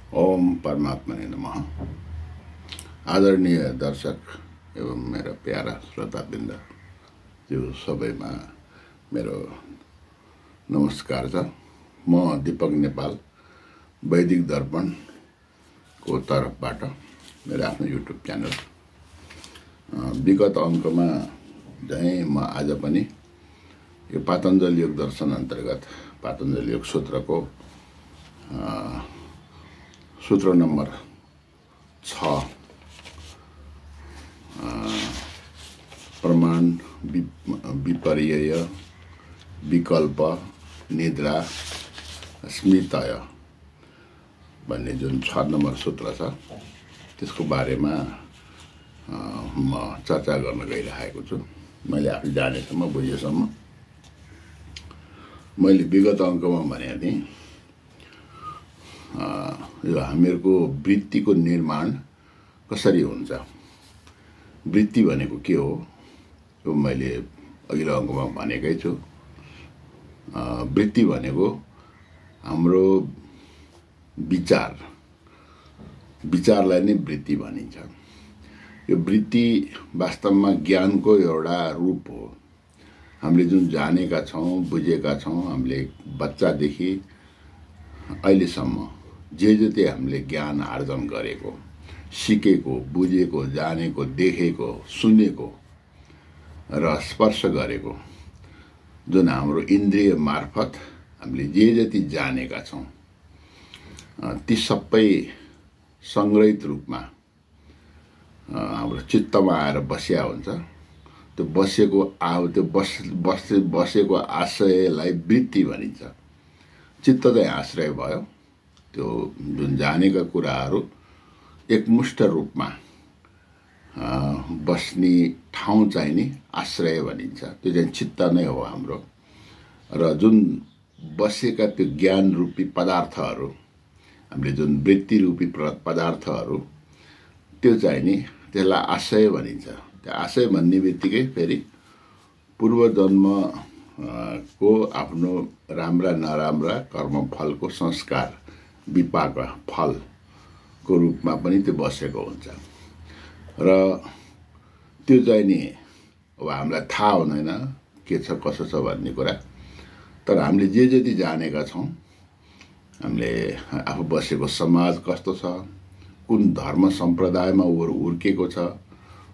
ओम परमात्मा ने नमः। आदरणीय दर्शक एवं मेरा प्यारा श्रोतावृन्द जो सबैमा मेरो नमस्कार छ। म दीपक नेपाल वैदिक दर्पण को तर्फबाट मेरो आफ्नो युट्युब च्यानल विगत अङ्कमा चाहिँ म आज पनि यो पातञ्जल योग दर्शन अन्तर्गत पातञ्जल योग सूत्रको सूत्र नम्बर 6 प्रमाण विपर्यय विकल्प निद्रा स्मृतय भन्ने जुन 6 नम्बर सूत्र छ त्यसको बारेमा म चर्चा गर्न गइरहेको छु। मैले आफै जानेसम्म बुझेसम्म मैले विगत अङ्कमा भनेको थिएँ यो हामीहरूको वृत्तिको निर्माण कसरी हुन्छ। वृत्ति भनेको के हो यो मैले अघिल्लो अङ्कमा भनेकै छु। वृत्ति भनेको हाम्रो विचारलाई नै वृत्ति भनिन्छ। यो वृत्ति वास्तवमा ज्ञानको एउटा रूप हो। हामीले जुन जानेका छौँ बुझेका छौँ, हामीले बच्चादेखि अहिलेसम्म जे जति हामीले ज्ञान आर्जन गरेको, सिकेको, बुझेको, जानेको, देखेको, सुनेको र स्पर्श गरेको, जुन हाम्रो इन्द्रिय मार्फत हामीले जे जति जानेका छौँ ती सबै सङ्ग्रहित रूपमा हाम्रो चित्तमा आएर बसिया हुन्छ। त्यो बसेको आशयलाई वृत्ति भनिन्छ। चित्त चाहिँ आश्रय भयो। त्यो जुन जानेका कुराहरू एकमुष्ट रूपमा बस्ने ठाउँ चाहिँ नि आश्रय भनिन्छ। त्यो चाहिँ चित्त नै हो हाम्रो। र जुन बसेका त्यो ज्ञान रूपी पदार्थहरू, हामीले जुन वृत्ति रूपी पदार्थहरू, त्यो चाहिँ नि त्यसलाई आशय भनिन्छ। त्यो आशय भन्ने बित्तिकै फेरि पूर्वजन्म को आफ्नो राम्रा नराम्रा कर्मफलको संस्कार विपाक फलको रूपमा पनि त्यो बसेको हुन्छ। र त्यो चाहिँ नि अब हामीलाई थाहा हुँदैन के छ कसो छ भन्ने कुरा। तर हामीले जे जति जानेका छौँ, हामीले आफू बसेको समाज कस्तो छ, कुन धर्म सम्प्रदायमा हुर्केको छ,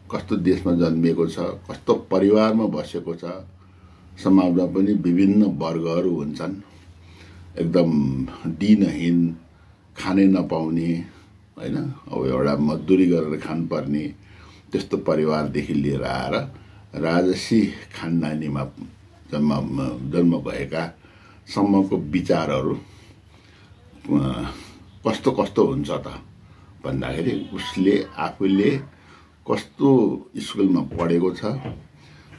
कस्तो देशमा जन्मिएको छ, कस्तो परिवारमा बसेको छ। समाजमा पनि विभिन्न वर्गहरू हुन्छन्। एकदम दिनहीन, खानै नपाउने, होइन, अब एउटा मजदुरी गरेर खानुपर्ने त्यस्तो परिवारदेखि लिएर आएर राजसी खानदानीमा जन्म भएका सम्मको विचारहरू कस्तो कस्तो हुन्छ त भन्दाखेरि उसले आफूले कस्तो स्कुलमा पढेको छ,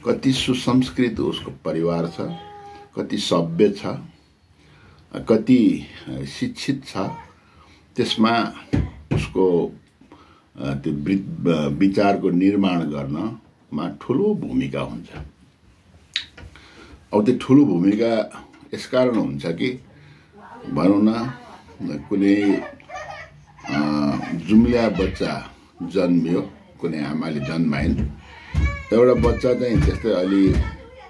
कति सुसंस्कृत उसको परिवार छ, कति सभ्य छ, कति शिक्षित छ, त्यसमा उसको त्यो विचारको निर्माण गर्नमा ठुलो भूमिका हुन्छ। अब त्यो ठुलो भूमिका यसकारण हुन्छ कि भनौँ न कुनै जुम्ल्या बच्चा जन्मियो, कुनै आमाले जन्माइन्, एउटा बच्चा चाहिँ त्यस्तै अलि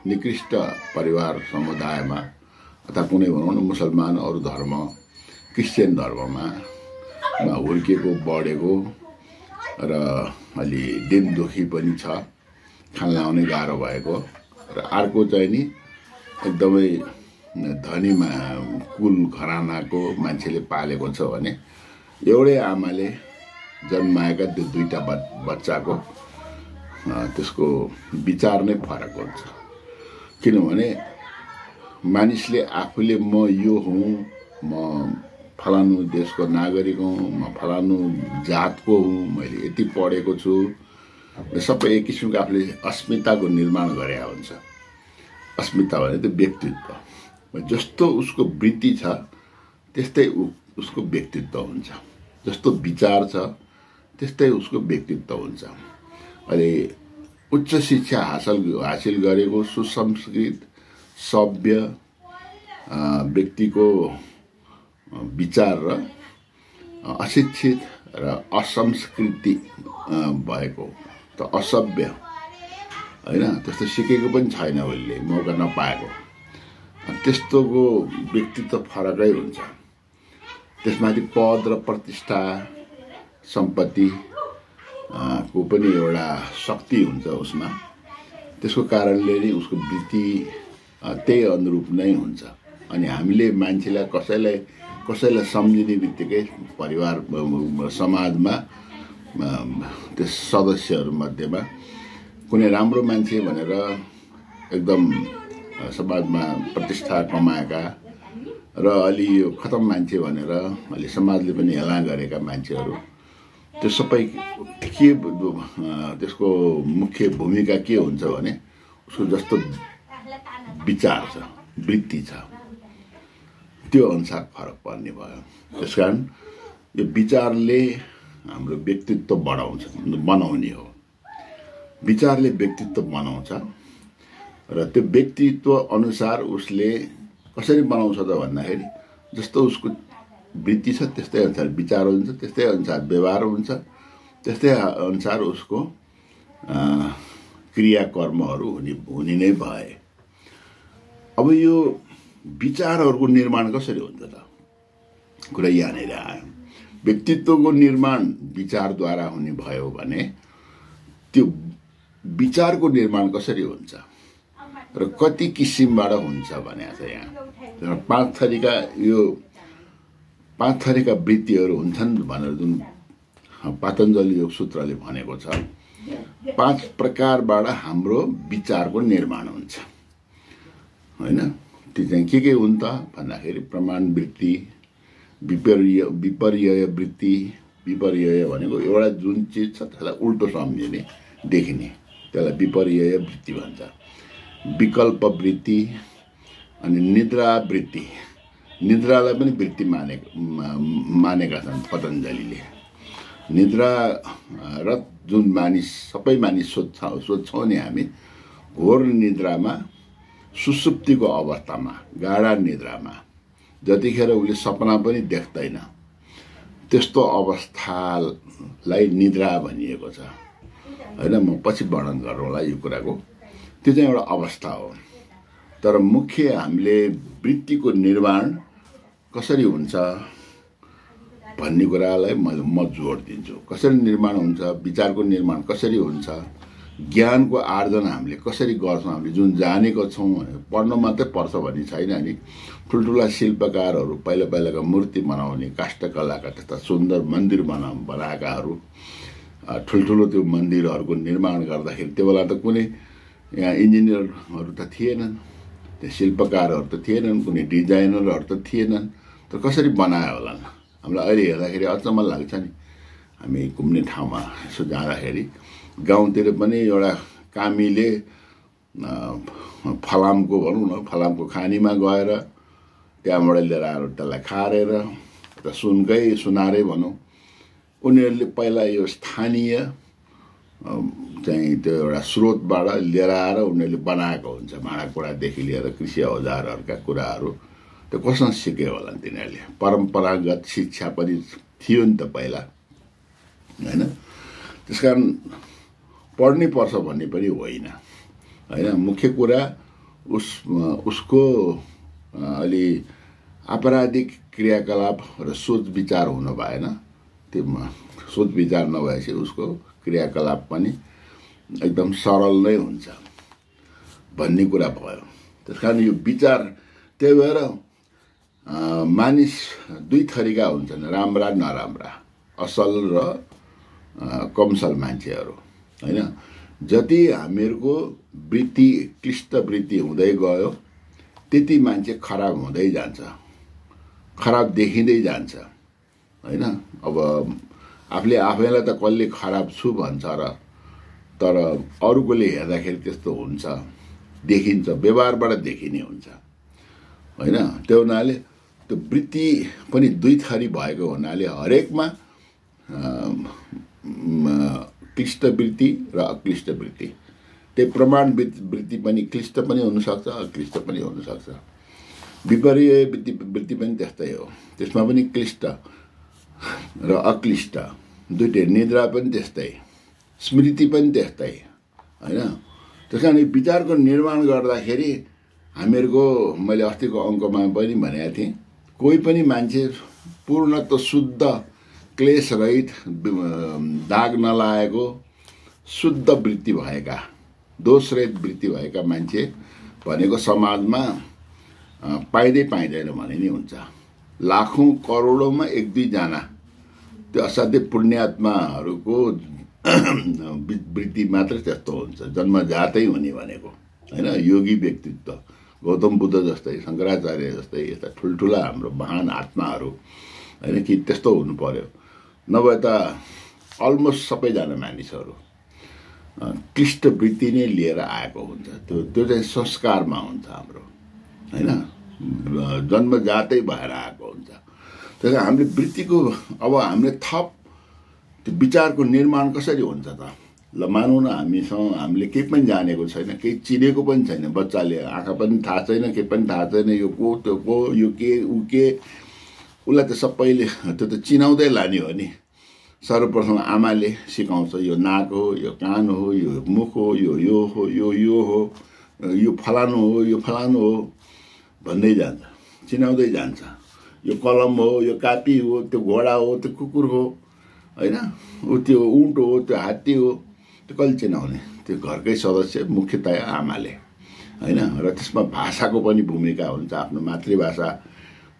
निकृष्ट परिवार समुदायमा अथवा कुनै भनौँ न मुसलमान, अरू धर्म, क्रिस्चियन धर्ममा हुर्किएको बढेको र अलि दिन दुखी पनि छ, खान लाउने गाह्रो भएको, र अर्को चाहिँ नि एकदमै धनीमा कुल घरानाको मान्छेले पालेको छ भने एउटै आमाले जन्माएका त्यो दुईटा बच्चाको त्यसको विचार नै फरक हुन्छ। किनभने मानिसले आफूले म यो हुँ, म फलानु देशको नागरिक हुँ, म फलानु जातको हुँ, मैले यति पढेको छु, सबै एक किसिमको आफूले अस्मिताको निर्माण गरे हुन्छ। अस्मिता भने त्यो व्यक्तित्व, जस्तो उसको वृत्ति छ त्यस्तै उसको व्यक्तित्व हुन्छ। जस्तो विचार छ त्यस्तै उसको व्यक्तित्व हुन्छ। अहिले उच्च शिक्षा हासिल गरेको सुसंस्कृत सभ्य व्यक्तिको विचार र अशिक्षित र असंस्कृति भएको त असभ्य होइन, त्यस्तो सिकेको पनि छैन, उसले मौका नपाएको, त्यस्तोको व्यक्तित्व फरकै हुन्छ। त्यसमाथि पद र प्रतिष्ठा सम्पत्ति को पनि एउटा शक्ति हुन्छ उसमा। त्यसको कारणले नै उसको वृत्ति त्यही अनुरूप नै हुन्छ। अनि हामीले मान्छेलाई कसैलाई सम्झिने बित्तिकै परिवार समाजमा त्यस सदस्यहरू मध्येमा कुनै राम्रो मान्छे भनेर एकदम समाजमा प्रतिष्ठा कमाएका र अलि यो खतम मान्छे भनेर अलि समाजले पनि हेला गरेका मान्छेहरू, त्यो सबै के त्यसको मुख्य भूमिका के हुन्छ भने उसको जस्तो विचार छ, वृत्ति छ, त्यो अनुसार फरक पर्ने भयो। त्यसकारण यो विचारले हाम्रो व्यक्तित्व बनाउने हो। विचारले व्यक्तित्व बनाउँछ र त्यो व्यक्तित्व अनुसार उसले कसरी बनाउँछ त भन्दाखेरि जस्तो उसको वृत्ति छ त्यस्तै अनुसार विचार हुन्छ, त्यस्तै अनुसार व्यवहार हुन्छ, त्यस्तै अनुसार उसको क्रियाकर्महरू हुने नै भए। अब यो विचारहरूको निर्माण कसरी हुन्छ त, कुरा यहाँनिर आयो। व्यक्तित्वको निर्माण विचारद्वारा हुने भयो भने त्यो विचारको निर्माण कसरी हुन्छ र कति किसिमबाट हुन्छ भने यहाँ पाँच थरीका वृत्तिहरू हुन्छन् भनेर जुन पतञ्जलि योग सूत्रले भनेको छ। 5 प्रकारबाट हाम्रो विचारको निर्माण हुन्छ होइन। ती चाहिँ के हुन् त भन्दाखेरि प्रमाण वृत्ति, विपर्यय वृत्ति। विपर्यय भनेको एउटा जुन चिज छ त्यसलाई उल्टो सम्झिने, देखिने, त्यसलाई विपर्यय वृत्ति भन्छ। विकल्प वृत्ति अनि निद्रा वृत्ति। निद्रालाई पनि वृत्ति मानेका छन् पतञ्जलिले। निद्रा र जुन सबै मानिस सोध्छौँ नि हामी, घोर निद्रामा, सुसुप्तिको अवस्थामा, गाढा निद्रामा जतिखेर उसले सपना पनि देख्दैन त्यस्तो अवस्थालाई निद्रा भनिएको छ होइन। म पछि वर्णन गरौँला यो कुराको। त्यो चाहिँ एउटा अवस्था हो। तर मुख्य हामीले वृत्तिको निर्माण कसरी हुन्छ भन्ने कुरालाई म जोड दिन्छु। कसरी निर्माण हुन्छ, विचारको निर्माण कसरी हुन्छ, ज्ञानको आर्जन हामीले कसरी गर्छौँ। हामीले जुन जानेको छौँ, पढ्नु मात्रै पर्छ भन्ने छैन नि। ठुल्ठुला शिल्पकारहरू पहिलाका मूर्ति बनाउने, काष्ठकलाका त्यस्ता सुन्दर मन्दिर बनाएकाहरू, ठुल्ठुलो त्यो मन्दिरहरूको निर्माण गर्दाखेरि त्यो बेला त कुनै यहाँ इन्जिनियरहरू त थिएनन्, त्यो शिल्पकारहरू त थिएनन्, कुनै डिजाइनरहरू त थिएनन्। तर कसरी बनायो होला। हामीलाई अहिले हेर्दाखेरि अचम्म लाग्छ नि। हामी घुम्ने ठाउँमा यसो जाँदाखेरि गाउँतिर पनि एउटा कामीले फलामको भनौँ न, फलामको खानीमा गएर त्यहाँबाट लिएर आएर त्यसलाई खारेर र सुनारै भनौँ, उनीहरूले पहिला यो स्थानीय चाहिँ त्यो एउटा स्रोतबाट लिएर आएर उनीहरूले बनाएको हुन्छ। भाँडाकुँडादेखि लिएर कृषि औजारहरूका कुराहरू त्यो कसरी सिक्यो होला तिनीहरूले। परम्परागत शिक्षा पनि थियो नि त पहिला होइन। त्यस कारण पढ्नै पर्छ भन्ने पनि होइन होइन। मुख्य कुरा उसको अलि आपराधिक क्रियाकलाप र सोच विचार हुनु भएन। त्यो सोच विचार नभएपछि उसको क्रियाकलाप पनि एकदम सरल नै हुन्छ भन्ने कुरा भयो। त्यस कारण यो विचार, त्यही भएर मानिस 2 थरीका हुन्छन्, राम्रा नराम्रा, असल र कमसल मान्छेहरू होइन। जति हामीहरूको वृत्ति क्लिष्ट वृत्ति हुँदै गयो त्यति मान्छे खराब हुँदै जान्छ, खराब देखिँदै जान्छ होइन। अब आफूले आफैलाई त कसले खराब छु भन्छ र, तर अरूकोले हेर्दाखेरि त्यस्तो हुन्छ, देखिन्छ, व्यवहारबाट देखिने हुन्छ होइन। त्यो हुनाले त्यो वृत्ति पनि 2 थरी भएको हुनाले हरेकमा क्लिष्ट वृत्ति र अक्लिष्ट वृत्ति। त्यही प्रमाण वृत्ति पनि क्लिष्ट पनि हुनसक्छ, अक्लिष्ट पनि हुनसक्छ। विपर्यय वृत्ति पनि त्यस्तै हो। त्यसमा पनि क्लिष्ट र अक्लिष्ट दुइटै, निद्रा पनि त्यस्तै, स्मृति पनि त्यस्तै होइन। त्यस कारण विचारको निर्माण गर्दाखेरि हामीहरूको, मैले अस्तिको अङ्कमा पनि भनेको थिएँ, कोही पनि मान्छे पूर्णत शुद्ध क्लेशरहित दाग नलागेको शुद्ध वृत्ति भएका, दोषरहित वृत्ति भएका मान्छे भनेको समाजमा पाइँदैन भने नि हुन्छ। लाखौँ करोडौँमा 1-2 जना त्यो असाध्यै पुण्यात्माहरूको वृत्ति मात्र त्यस्तो हुन्छ, जन्मजातै हुने भनेको होइन। योगी व्यक्तित्व, गौतम बुद्ध जस्तै, शङ्कराचार्य जस्तै यस्ता ठुल्ठुला हाम्रो महान आत्माहरू होइन कि त्यस्तो हुनु पर्यो। नभए त अलमोस्ट सबैजना मानिसहरू क्लिष्ट वृत्ति नै लिएर आएको हुन्छ। त्यो चाहिँ संस्कारमा हुन्छ हाम्रो होइन, जन्मजातै भएर आएको हुन्छ। त्यस कारण हामीले वृत्तिको, अब हामीले थप त्यो विचारको निर्माण कसरी हुन्छ त? ल मानौँ न हामीले केही पनि जानेको छैन, केही चिनेको पनि छैन, बच्चाले आँखा पनि थाहा छैन, केही पनि थाहा छैन, यो को त्यो को, यो के ऊ के, उसलाई त सबैले त्यो त चिनाउँदै लाने हो नि। सर्वप्रथम आमाले सिकाउँछ, यो नाक हो, यो कान हो, यो मुख हो, यो हो, यो हो, यो फलानु हो, यो फलानु हो भन्दै जान्छ, चिनाउँदै जान्छ। यो कलम हो, यो कापी हो, त्यो घोडा हो, त्यो कुकुर हो होइन, त्यो ऊँट हो, त्यो हात्ती हो, त्यो कहिले चिनाउने? त्यो घरकै सदस्य, मुख्यतया आमाले होइन। र त्यसमा भाषाको पनि भूमिका हुन्छ। आफ्नो मातृभाषा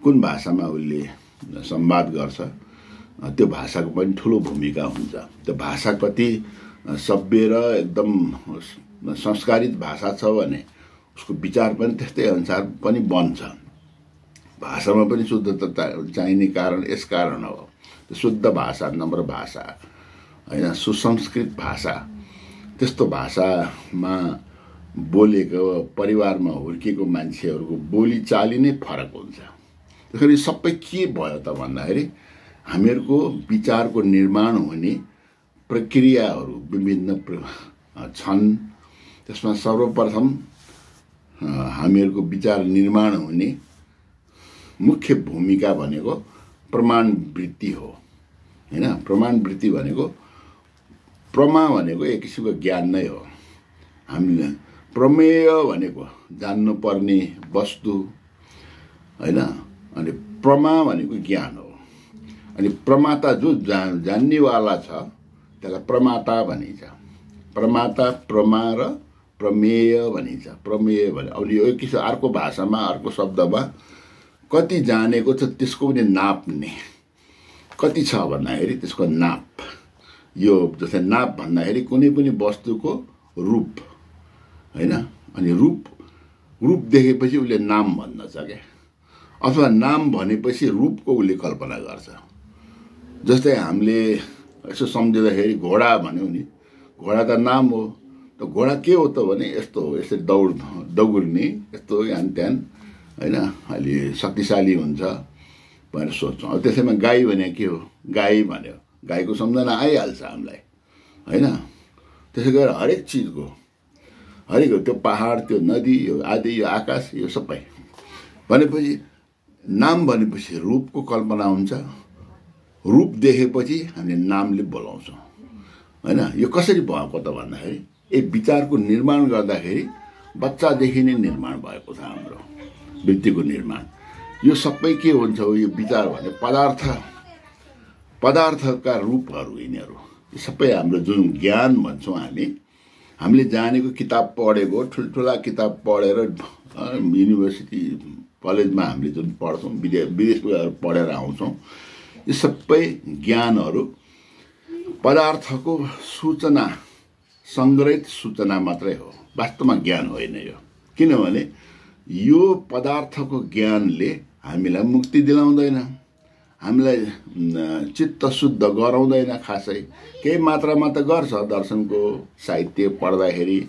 कुन भाषामा उसले संवाद गर्छ, त्यो भाषाको पनि ठुलो भूमिका हुन्छ। त्यो भाषा कति सभ्य र एकदम संस्कारित भाषा छ भने उसको विचार पनि त्यस्तै अनुसार पनि बन्छ। भाषामा पनि शुद्धता चाहिने कारण यस कारण हो। शुद्ध भाषा, नम्र भाषा होइन, सुसंस्कृत भाषा, त्यस्तो भाषामा बोलेको, परिवारमा हुर्केको मान्छेहरूको बोलीचाली नै फरक हुन्छ। त्यसरी सबै के भयो त भन्दाखेरि हामीहरूको विचारको निर्माण हुने प्रक्रियाहरू विभिन्न छन्। त्यसमा सर्वप्रथम हामीहरूको विचार निर्माण हुने मुख्य भूमिका भनेको प्रमाण वृत्ति हो होइन। प्रमाण वृत्ति भनेको, प्रमा भनेको एक किसिमको ज्ञान नै हो। हामीले प्रमेय भनेको जान्नुपर्ने वस्तु होइन, अनि प्रमा भनेको ज्ञान हो। अनि प्रमाता जो जान्नेवाला छ त्यसलाई प्रमाता भनिन्छ। प्रमाता, प्रमा र प्रमेय भनिन्छ। प्रमेय भने अब यो एक किसिम अर्को भाषामा, अर्को शब्दमा कति जानेको छ त्यसको पनि नाप्ने, कति छ भन्दाखेरि त्यसको नाप। यो जस्तै नाप भन्दाखेरि कुनै पनि वस्तुको रूप होइन, अनि रूप देखेपछि उसले नाम भन्दछ क्या, अथवा नाम भनेपछि रूपको उसले कल्पना गर्छ। जस्तै हामीले यसो सम्झिँदाखेरि घोडा भन्यौँ नि, घोडा त नाम हो। त घोडा के हो त भने यस्तो हो, यसरी दौड्ने, यस्तो यान त्यान होइन, अलि शक्तिशाली हुन्छ भनेर सोच्छौँ। अब त्यसैमा गाई भने के हो? गाई भन्यो, गाईको सम्झना आइहाल्छ हामीलाई होइन। त्यसै गरेर हरेक चिजको, हरेक त्यो पहाड, त्यो नदी, यो आदि, यो आकाश, यो सबै भनेपछि नाम भनेपछि रूपको कल्पना हुन्छ। रूप देखेपछि हामीले नामले बोलाउँछौँ होइन। यो कसरी भएको त भन्दाखेरि एक विचारको निर्माण गर्दाखेरि बच्चादेखि नै निर्माण भएको छ हाम्रो वृत्तिको निर्माण। यो सबै के हुन्छ? यो विचार भने पदार्थका रूपहरू यिनीहरू सबै हाम्रो जुन ज्ञान भन्छौँ हामीले जानेको, किताब पढेको, ठुल्ठुला किताब पढेर युनिभर्सिटी कलेजमा हामीले जुन पढ्छौँ, विदेशमा पढेर आउँछौँ, यो सबै ज्ञानहरू पदार्थको सूचना, सङ्ग्रहित सूचना मात्रै हो, वास्तवमा ज्ञान होइन यो। किनभने यो पदार्थको ज्ञानले हामीलाई मुक्ति दिलाउँदैन, हामीलाई चित्त शुद्ध गराउँदैन। खासै केही मात्रामा त गर्छ, दर्शनको साहित्य पढ्दाखेरि,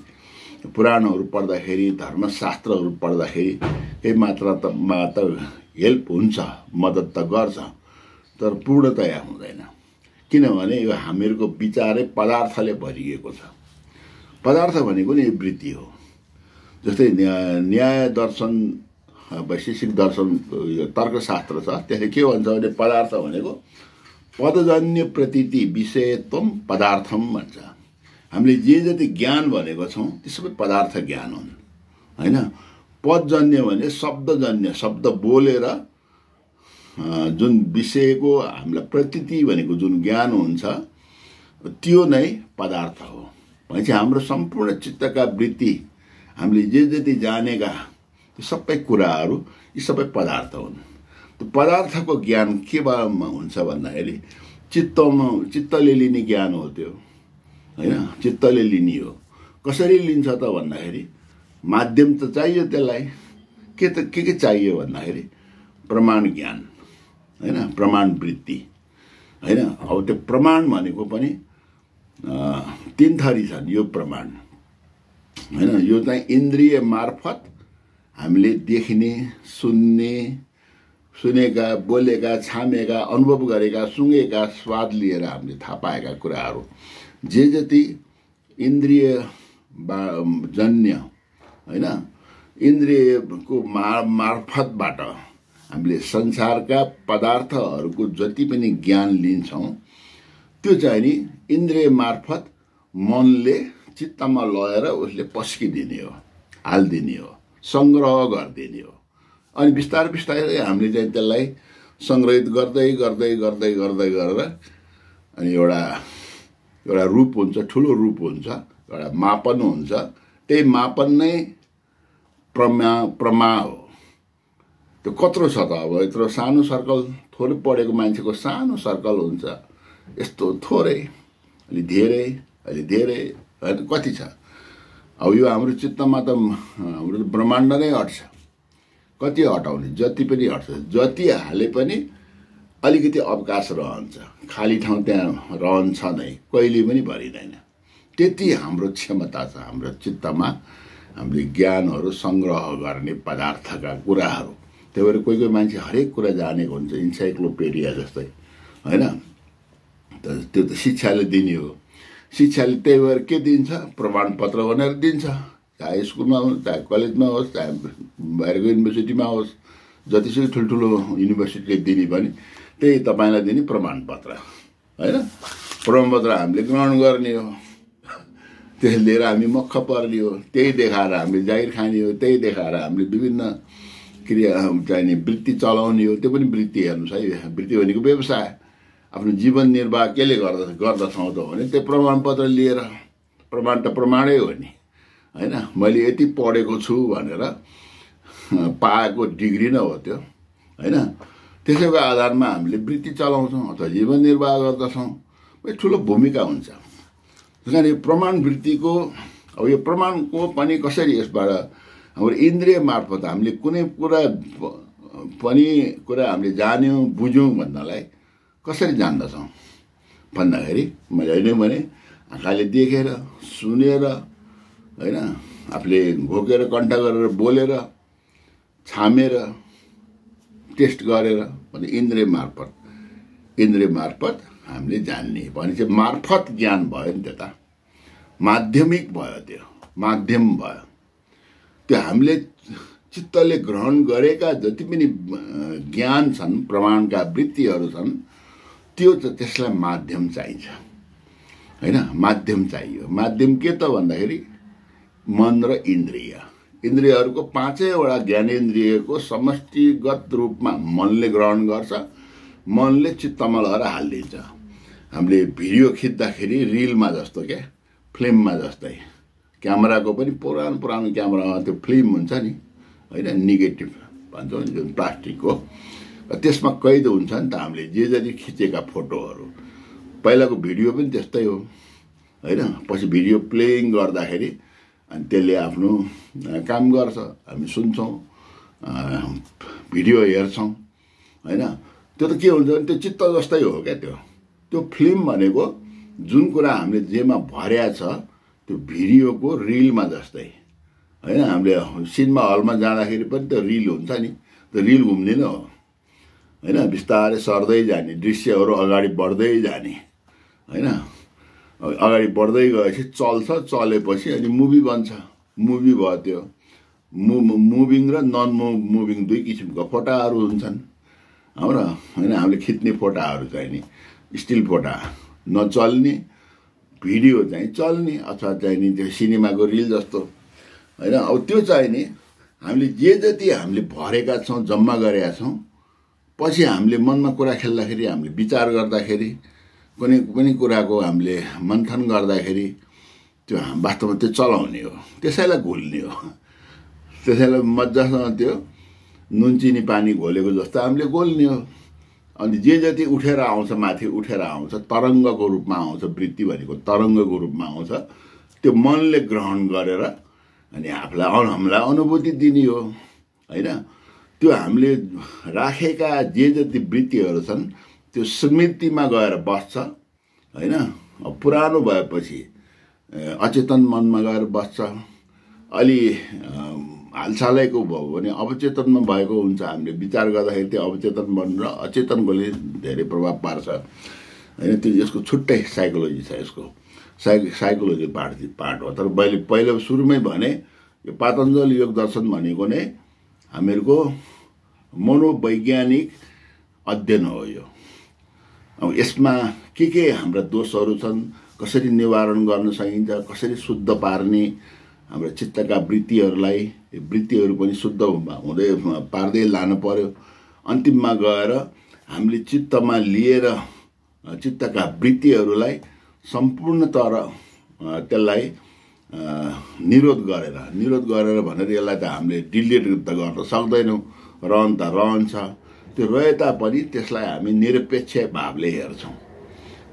पुराणहरू पढ्दाखेरि, धर्मशास्त्रहरू पढ्दाखेरि केही मात्रामा त हेल्प हुन्छ, मद्दत त गर्छ, तर पूर्णतया हुँदैन। किनभने यो हामीहरूको विचारै पदार्थले भरिएको छ। पदार्थ भनेको नि वृत्ति हो। जस्तै न्याय दर्शन, वैशेषिक दर्शन, यो तर्कशास्त्र छ, त्यसले के भन्छ भने पदार्थ भनेको पदजन्य प्रतीति विषयत्वम पदार्थम भन्छ। हामीले जे जति ज्ञान भनेको छौँ त्यो सबै पदार्थ ज्ञान हुन् होइन। पदजन्य भने शब्दजन्य, शब्द बोलेर जुन विषयको हामीलाई प्रतीति भनेको जुन ज्ञान हुन्छ त्यो नै पदार्थ हो। भनेपछि हाम्रो सम्पूर्ण चित्तका वृत्ति हामीले जे जति जानेका त्यो सबै कुराहरू यी सबै पदार्थ हुन्। त्यो पदार्थको ज्ञान केमा हुन्छ भन्दाखेरि चित्तले लिने ज्ञान हो त्यो होइन। चित्तले लिने हो। कसरी लिन्छ त भन्दाखेरि माध्यम त चाहियो त्यसलाई। के चाहियो भन्दाखेरि प्रमाण ज्ञान होइन, प्रमाण वृत्ति होइन। अब त्यो प्रमाण भनेको पनि तीन थरी छन्। यो प्रमाण होइन, यो चाहिँ इन्द्रिय मार्फत हामीले देख्ने, सुनेका, बोलेका, छामेका, अनुभव गरेका, सुँगेका, स्वाद लिएर हामीले थाहा पाएका कुराहरू जे जति इन्द्रिय जन्य होइन, इन्द्रियको मार्फतबाट हामीले संसारका पदार्थहरूको जति पनि ज्ञान लिन्छौँ त्यो चाहिँ नि इन्द्रिय मार्फत मनले चित्तमा लगेर उसले पस्किदिने हो, हालिदिने हो, सङ्ग्रह गरिदिने हो। अनि बिस्तारै बिस्तारै हामीले चाहिँ त्यसलाई सङ्ग्रहित गर्दै गर्दै गर्दै गर्दै गरेर अनि एउटा रूप हुन्छ, ठुलो रूप हुन्छ, एउटा मापन हुन्छ। त्यही मापन नै प्रमा हो। त्यो कत्रो छ त? अब यत्रो सानो सर्कल, थोरै पढेको मान्छेको सानो सर्कल हुन्छ, यस्तो थोरै, अलि धेरै कति छ? अब यो हाम्रो चित्तमा त हाम्रो ब्रह्माण्ड नै अट्छ। कति हटाउने? जति पनि हट्छ। जति हाले पनि अलिकति अवकाश रहन्छ, खाली ठाउँ त्यहाँ रहन्छ नै, कहिले पनि भरिँदैन। त्यति हाम्रो क्षमता छ हाम्रो चित्तमा हामीले ज्ञानहरू सङ्ग्रह गर्ने पदार्थका कुराहरू। त्यही भएर कोही कोही मान्छे हरेक कुरा जानेको हुन्छ, इन्साइक्लोपेडिया जस्तै होइन। त्यो त शिक्षाले दिने हो। शिक्षाले त्यही भएर के दिन्छ? प्रमाणपत्र भनेर दिन्छ। चाहे स्कुलमा होस्, चाहे कलेजमा होस्, चाहे बाहिरको युनिभर्सिटीमा होस्, जतिसुकै ठुल्ठुलो युनिभर्सिटीले दिने पनि त्यही तपाईँलाई दिने प्रमाणपत्र होइन। प्रमाणपत्र हामीले ग्रहण गर्ने हो, त्यही लिएर हामी मक्ख पर्ने हो, त्यही देखाएर हामीले जागिर खाने हो, त्यही देखाएर हामीले विभिन्न क्रिया चाहिने वृत्ति चलाउने हो। त्यो पनि वृत्ति हेर्नुहोस् है। वृत्ति भनेको व्यवसाय। आफ्नो जीवन निर्वाह केले गर्दछौँ त भने त्यो प्रमाणपत्र लिएर। प्रमाण त प्रमाणै हो नि होइन। मैले यति पढेको छु भनेर पाएको डिग्री नै हो त्यो होइन। त्यसैको आधारमा हामीले वृत्ति चलाउँछौँ अथवा जीवन निर्वाह गर्दछौँ। ठुलो भूमिका हुन्छ। त्यसकारण यो प्रमाण वृत्तिको अब यो प्रमाणको पनि कसरी यसबाट हाम्रो इन्द्रिय मार्फत हामीले कुनै कुरा हामीले जान्यौँ बुझ्यौँ भन्नलाई कसरी जान्दछौँ भन्दाखेरि मैले अहिले भने आँखाले देखेर, सुनेर होइन, आफूले घोकेर कण्ठ गरेर, बोलेर, छामेर, टेस्ट गरेर भने इन्द्रिय मार्फत हामीले जान्ने भनेपछि मार्फत ज्ञान भयो नि। त्यो त माध्यमिक भयो, त्यो माध्यम भयो। त्यो हामीले चित्तले ग्रहण गरेका जति पनि ज्ञान छन्, प्रमाणका वृत्तिहरू छन्, त्यो त्यसलाई माध्यम चाहिन्छ होइन। माध्यम चाहियो। माध्यम के त भन्दाखेरि मन र इन्द्रियहरूको पाँचैवटा ज्ञानेन्द्रियको समष्टिगत रूपमा मनले ग्रहण गर्छ, मनले चित्तमा लगेर हालिदिन्छ। हामीले भिडियो खिच्दाखेरि रिलमा जस्तो क्या, फिल्ममा जस्तै, क्यामेराको पनि पुरानो क्यामेरामा त्यो फिल्म हुन्छ नि होइन, नेगेटिभ भन्छौँ नि जुन प्लास्टिकको, त्यसमा कैद हुन्छ नि त हामीले जे जति खिचेका फोटोहरू। पहिलाको भिडियो पनि त्यस्तै हो होइन। पछि भिडियो प्लेइङ गर्दाखेरि अनि त्यसले आफ्नो काम गर्छ, हामी सुन्छौँ, भिडियो हेर्छौँ होइन। त्यो त के हुन्छ भने त्यो चित्त जस्तै हो क्या। त्यो फिल्म भनेको जुन कुरा हामीले जेमा भर्या छ त्यो भिडियोको रिलमा जस्तै होइन। हामीले सिनेमा हलमा जाँदाखेरि पनि त्यो रिल हुन्छ नि, त्यो रिल घुम्दैन हो होइन। बिस्तारै सर्दै जाने, दृश्यहरू अगाडि बढ्दै जाने होइन। अगाडि बढ्दै गएपछि चल्छ, चलेपछि अनि मुभी बन्छ। मुभी भयो। त्यो मुभिङ र नन मुभिङ दुई किसिमको फोटाहरू हुन्छन् हाम्रो होइन। हामीले खिच्ने फोटाहरू चाहिँ नि स्टिल फोटा नचल्ने, भिडियो चाहिँ चल्ने अथवा चाहिँ नि त्यो सिनेमाको रिल जस्तो होइन। अब त्यो चाहिँ नि हामीले जे जति हामीले भरेका छौँ, जम्मा गरेका छौँ, पछि हामीले मनमा कुरा खेल्दाखेरि, हामीले विचार गर्दाखेरि, कुनै पनि कुराको हामीले मन्थन गर्दाखेरि त्यो वास्तवमा त्यो चलाउने हो, त्यसैलाई घोल्ने हो, त्यसैलाई मजासँग त्यो नुन चिनी पानी घोलेको जस्तो हामीले घोल्ने हो। अनि जे जति उठेर आउँछ, माथि उठेर आउँछ, तरङ्गको रूपमा आउँछ, वृत्ति भनेको तरङ्गको रूपमा आउँछ, त्यो मनले ग्रहण गरेर अनि हामीलाई अनुभूति दिने हो होइन। त्यो हामीले राखेका जे जति वृत्तिहरू छन् त्यो स्मृतिमा गएर बस्छ होइन। पुरानो भएपछि अचेतन मनमा गएर बस्छ। अलि हालसालैको भयो भने अवचेतनमा भएको हुन्छ। हामीले विचार गर्दाखेरि त्यो अवचेतन मन र अचेतनकोले धेरै प्रभाव पार्छ होइन। त्यो यसको छुट्टै साइकोलोजी छ, यसको साइकोलोजी पार्ट हो। तर मैले पहिलो सुरुमै भने यो पातञ्जल योग दर्शन भनेको नै हामीहरूको मनोवैज्ञानिक अध्ययन हो यो। अब यसमा के हाम्रा दोषहरू छन्, कसरी निवारण गर्न सकिन्छ, कसरी शुद्ध पार्ने हाम्रो चित्तका वृत्तिहरू पनि शुद्ध हुँदै पार्दै लानु पर्यो। अन्तिममा गएर हामीले चित्तमा लिएर चित्तका वृत्तिहरूलाई सम्पूर्णतः त्यसलाई निरोध गरेर भनेर यसलाई त हामीले डिलिट त गर्न सक्दैनौँ, रहन्छ। त्यो रहे तापनि त्यसलाई हामी निरपेक्ष भावले हेर्छौँ,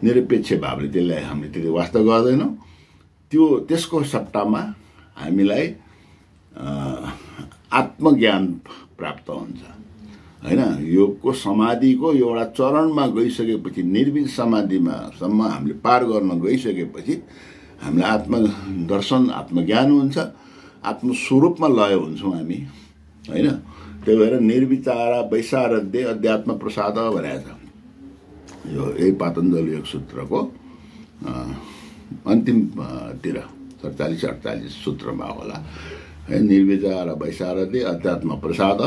निरपेक्ष भावले त्यसलाई हामीले त्यति वास्ता गर्दैनौँ। त्यसको सट्टामा हामीलाई आत्मज्ञान प्राप्त हुन्छ होइन। योगको समाधिको एउटा चरणमा गइसकेपछि, निर्विघ्न समाधिमासम्म हामीले पार गर्न गइसकेपछि हामीलाई आत्मदर्शन, आत्मज्ञान हुन्छ, आत्मस्वरूपमा लय हुन्छौँ हामी होइन। त्यही भएर निर्विचार वैशारद्य अध्यात्म प्रसाद भनेको छ यो यही पातञ्जल योग सूत्रको अन्तिमतिर 47-48 सूत्रमा होला है। निर्विचार वैशारद्य अध्यात्म प्रसाद,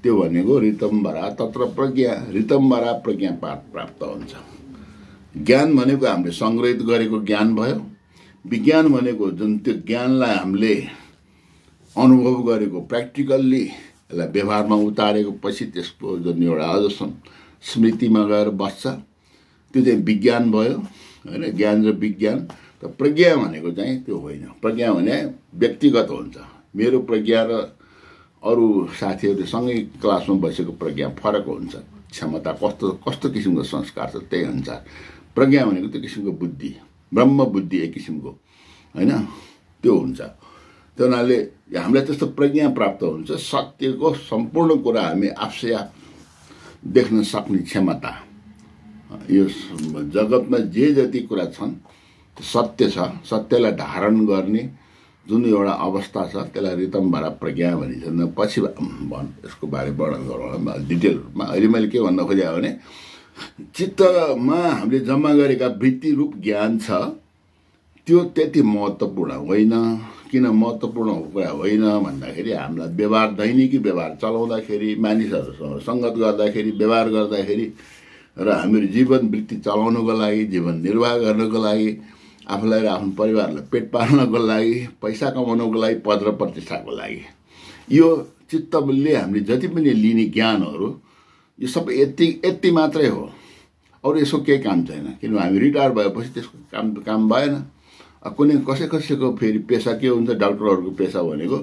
त्यो भनेको ऋतम्बरा तत्र प्रज्ञा, ऋतम्बरा प्रज्ञा प्राप्त हुन्छ। ज्ञान भनेको हामीले सङ्ग्रहित गरेको ज्ञान भयो। विज्ञान भनेको जुन त्यो ज्ञानलाई हामीले अनुभव गरेको, प्र्याक्टिकल्ली यसलाई व्यवहारमा उतारेको पछि त्यसको जुन एउटा अझ स्मृतिमा गएर बस्छ, त्यो चाहिँ विज्ञान भयो होइन। ज्ञान र विज्ञान। त प्रज्ञा भनेको चाहिँ त्यो होइन। प्रज्ञा भने व्यक्तिगत हुन्छ। मेरो प्रज्ञा र अरू साथीहरू सँगै क्लासमा बसेको प्रज्ञा फरक हुन्छ। क्षमता कस्तो किसिमको संस्कार छ त्यही अनुसार प्रज्ञा भनेको त्यो किसिमको बुद्धि, ब्रह्म बुद्धि एक किसिमको होइन, त्यो हुन्छ। त्यो हुनाले हामीलाई त्यस्तो प्रज्ञा प्राप्त हुन्छ। सत्यको सम्पूर्ण कुरा हामी आफै देख्न सक्ने क्षमता, यो जगतमा जे जति कुरा छन् सत्य छ, सत्यलाई धारण गर्ने जुन एउटा अवस्था छ त्यसलाई ऋतम्बरा प्रज्ञा भनिन्छ। पछि यसको बारे वर्णन गरौँ डिटेल रूपमा। अहिले मैले के भन्न खोजेँ भने चित्तमा हामीले जम्मा गरेका वृत्ति रूप ज्ञान छ, त्यो त्यति महत्त्वपूर्ण होइन। किन महत्त्वपूर्ण कुरा होइन भन्दाखेरि हामीलाई व्यवहार, दैनिकी व्यवहार चलाउँदाखेरि, मानिसहरूसँग सङ्गत गर्दाखेरि, व्यवहार गर्दाखेरि र हामीहरू जीवन वृत्ति चलाउनको लागि, जीवन निर्वाह गर्नको लागि, आफूलाई र आफ्नो परिवारलाई पेट पाल्नको लागि, पैसा कमाउनको लागि, पद र प्रतिष्ठाको लागि, यो चित्तले हामीले जति पनि लिने ज्ञानहरू यो सबै यति मात्रै हो। अरू यसको केही काम छैन। किनभने हामी रिटायर भएपछि त्यसको काम भएन। कुनै कसैको फेरि पेसा के हुन्छ, डाक्टरहरूको पेसा भनेको